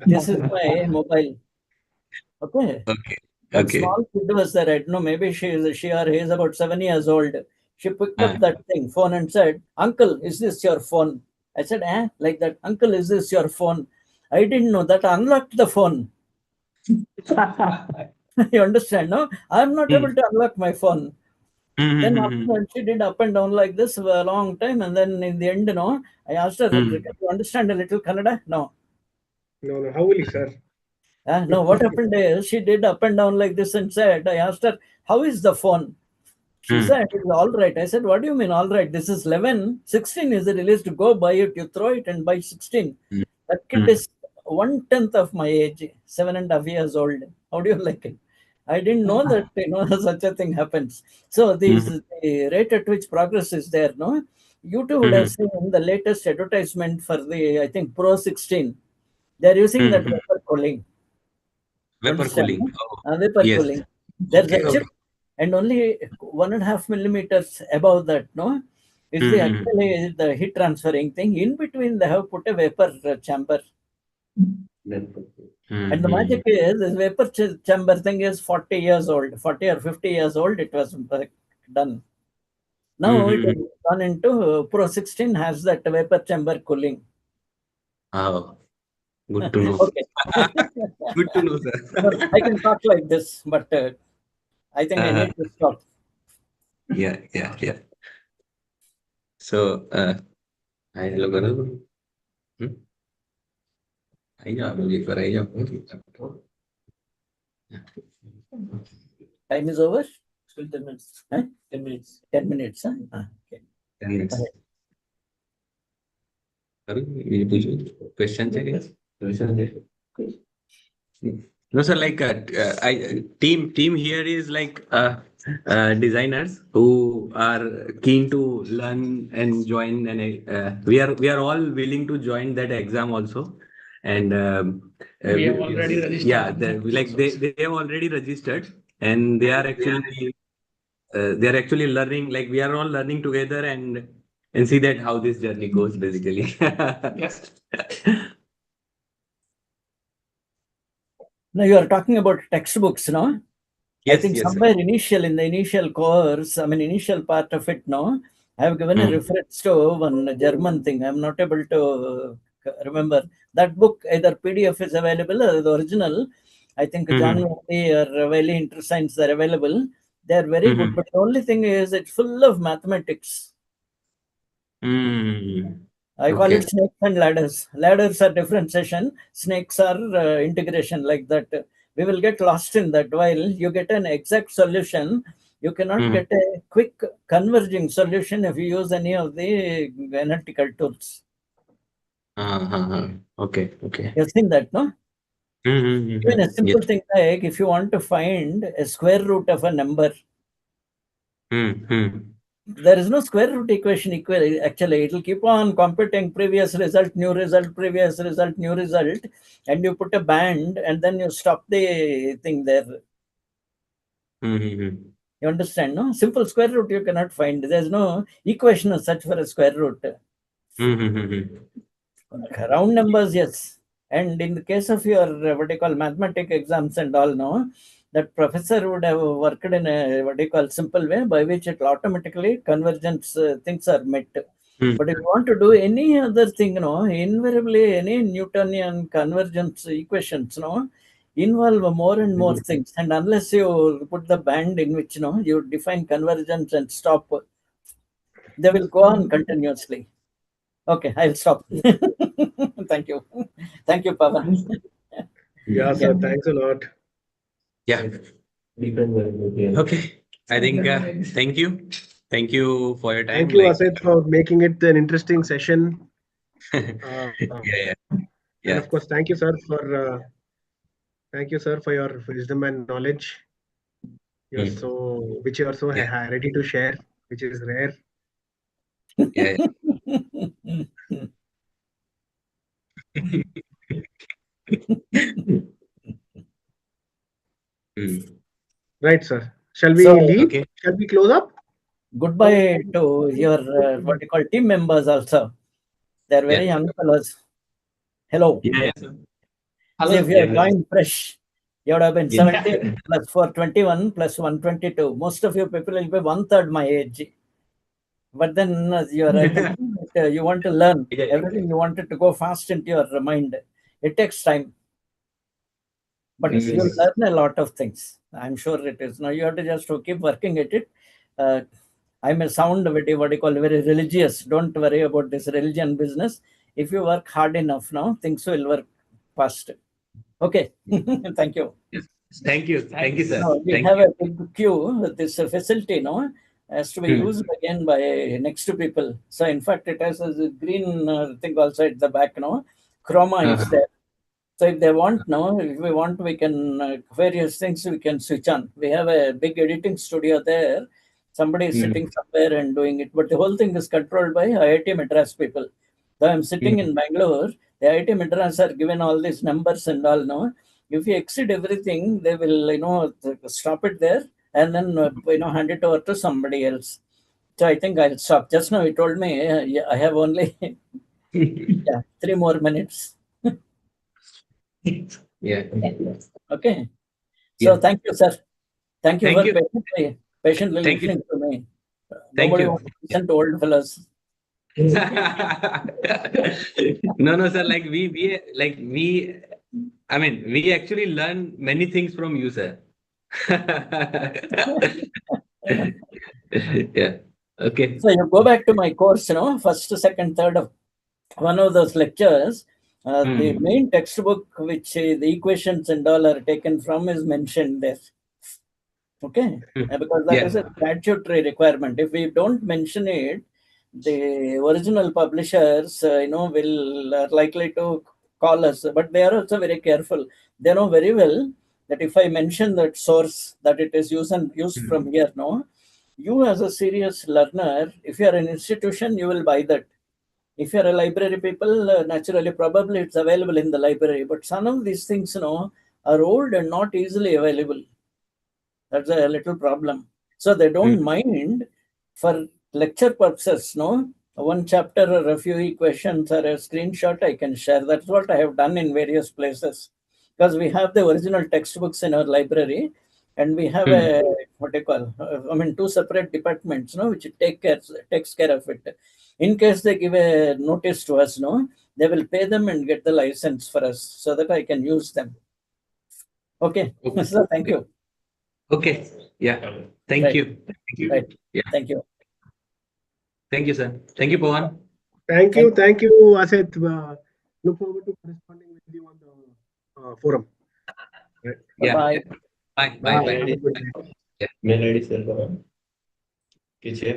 This is my mobile. Okay. Okay. That Okay. small kid was there. I don't know, maybe she or he is about 7 years old. She picked Uh, up that phone and said, "Uncle, is this your phone?" I said, "Eh?" Like that. "Uncle, is this your phone?" I didn't know that. Unlocked the phone. You understand, no? I'm not able mm, to unlock my phone. Then after mm, that, she did up and down like this for a long time. And then in the end, I asked her, "Can mm, you understand a little Kannada?" No. No, no. How will you, sir? No, what happened is she did up and down like this and said, I asked her, "How is the phone?" She mm, said, "It's all right." I said, "What do you mean, all right? This is 11. 16 is the release to go buy it. You throw it and buy 16. mm, That kid mm, is 1/10 of my age, 7.5 years old. How do you like it?" I didn't know that such a thing happens. So mm, the rate at which progress is there, no? You too would have mm, seen the latest advertisement for the, I think, Pro 16. They're using that mm. vapor cooling. You Vapor understand? cooling. No? Oh, Vapor yes. cooling. There's Okay. a chip, Okay. and only 1.5 millimeters above that, no, is the Mm, actually the heat transferring thing. In between, they have put a vapor chamber. And the magic mm, is this vapor chamber thing is 40 years old, 40 or 50 years old. It was done. Now it mm. has gone into Pro 16 has that vapor chamber cooling. Oh, good to know. Okay. Good to know, I sir. can talk like this, but I think I Uh, need to stop. yeah, yeah, yeah. So, I look at it. Ahí ya, por ahí ya. Time is over. Still 10 minutes. Huh? 10 minutes. 10 minutes. Huh? Okay. 10 minutes. All right. ये पूछो question है क्या question है no sir like I team here is like designers who are keen to learn and join and we are all willing to join that exam also and We have already registered. yeah like they have already registered and they are actually learning like we are all learning together and see that how this journey goes basically Yes. Now you are talking about textbooks, no? I yes think yes sir somewhere in the initial course, I mean initial part of it, no, I have given a Hmm. reference to one German thing. I'm not able to remember that book. Either PDF is available or the original. I think John Hmm. Murphy or Wiley InterScience are available. They're very good, Hmm. but the only thing is it's full of mathematics. Hmm. I call it Okay. snakes and ladders. Ladders are differentiation, snakes are integration, like that. We will get lost in that. While you get an exact solution, you cannot Hmm. get a quick converging solution if you use any of the analytical tools. Okay. Okay. You've seen that, no? Even a Yes. simple thing like if you want to find a square root of a number, Hmm. there is no square root equation equal. Actually, it will keep on computing previous result, new result, previous result, new result, and you put a band and then you stop the thing there. Hmm. You understand, no? Simple square root you cannot find. There's no equation as such for a square root. Hmm. Round numbers, yes. And in the case of your what do you call mathematic exams and all, no, that professor would have worked in a what do you call simple way by which it automatically convergence things are met. But if you want to do any other thing, invariably any Newtonian convergence equations, involve more and more things. And unless you put the band in which, you define convergence and stop, they will go on continuously. Okay, I'll stop. Thank you. Thank you, Pavan. Yeah, Yeah. sir. Thanks a lot. Yeah. Okay. I think thank you. Thank you for your Thank time. you, Like Asit, for making it an interesting session. Uh, yeah, and yeah, of course, thank you, sir, for your wisdom and knowledge. Hmm. Which you are so Yeah, ready to share, which is rare. yeah. Hmm. Right, sir. Shall we So, leave? Okay. Shall we close up? goodbye to your what you call team members also. They're very Yeah. young fellows. Hello. Yeah. Yeah. See Hello. if you have Yeah. joined fresh. You would have been Yeah. 17 plus 421 plus 122. Most of you people will be 1/3 my age. But then you are thinking that you want to learn everything. You wanted to go fast into your mind. It takes time, but you'll learn a lot of things. I'm sure it is. Now you have to just keep working at it. Uh, I may sound very, what you call, very religious. Don't worry about this religion business. If you work hard enough now, things will work fast. Okay. Thank you. Yes. Thank you. Thank you, sir. Now, we Thank have you. a big queue. This facility now has to be used again by next to people. So, in fact, it has a green thing also at the back now. Chroma is there. So, if they want now, if we want, we can various things we can switch on. We have a big editing studio there. Somebody is sitting somewhere and doing it, but the whole thing is controlled by IIT Madras people. So I'm sitting in Bangalore. The IIT Madras are given all these numbers and all now. If you exceed everything, they will, stop it there and then, hand it over to somebody else. So I think I'll stop. Just now he told me, yeah, I have only 3 more minutes. Yeah. Okay. Yeah. So thank you, sir. Thank you Thank for you. patiently Thank you. listening to me. Thank Nobody you. wants to listen to old fellows. No, sir. I mean, we actually learn many things from you, sir. Yeah. Okay. So you go back to my course, first, second, third of one of those lectures. The main textbook, which the equations and all are taken from, is mentioned there. Okay, because that is a Yeah. statutory requirement. If we don't mention it, the original publishers, will likely to call us. But they are also very careful. They know very well that if I mention that source, that it is used from here, no, you as a serious learner, if you are an institution, you will buy that. If you're a library people, naturally, probably it's available in the library. But some of these things, are old and not easily available. That's a little problem. So they don't mind for lecture purposes, no? One chapter or a few equations or a screenshot I can share. That's what I have done in various places. Because we have the original textbooks in our library and we have a, what they call, two separate departments, which takes care of it. In case they give a notice to us, they will pay them and get the license for us so that I can use them. Okay. So thank you. Okay. Yeah. Thank Right. you. Thank you. Right. Yeah. Thank you. Thank you, sir. Thank you, Pawan. Thank you, Asit. Look forward to corresponding with you on the forum. Right. Yeah. Bye-bye. Bye. Bye. Bye. Have a Bye. good day. Yeah. Mail ID sir.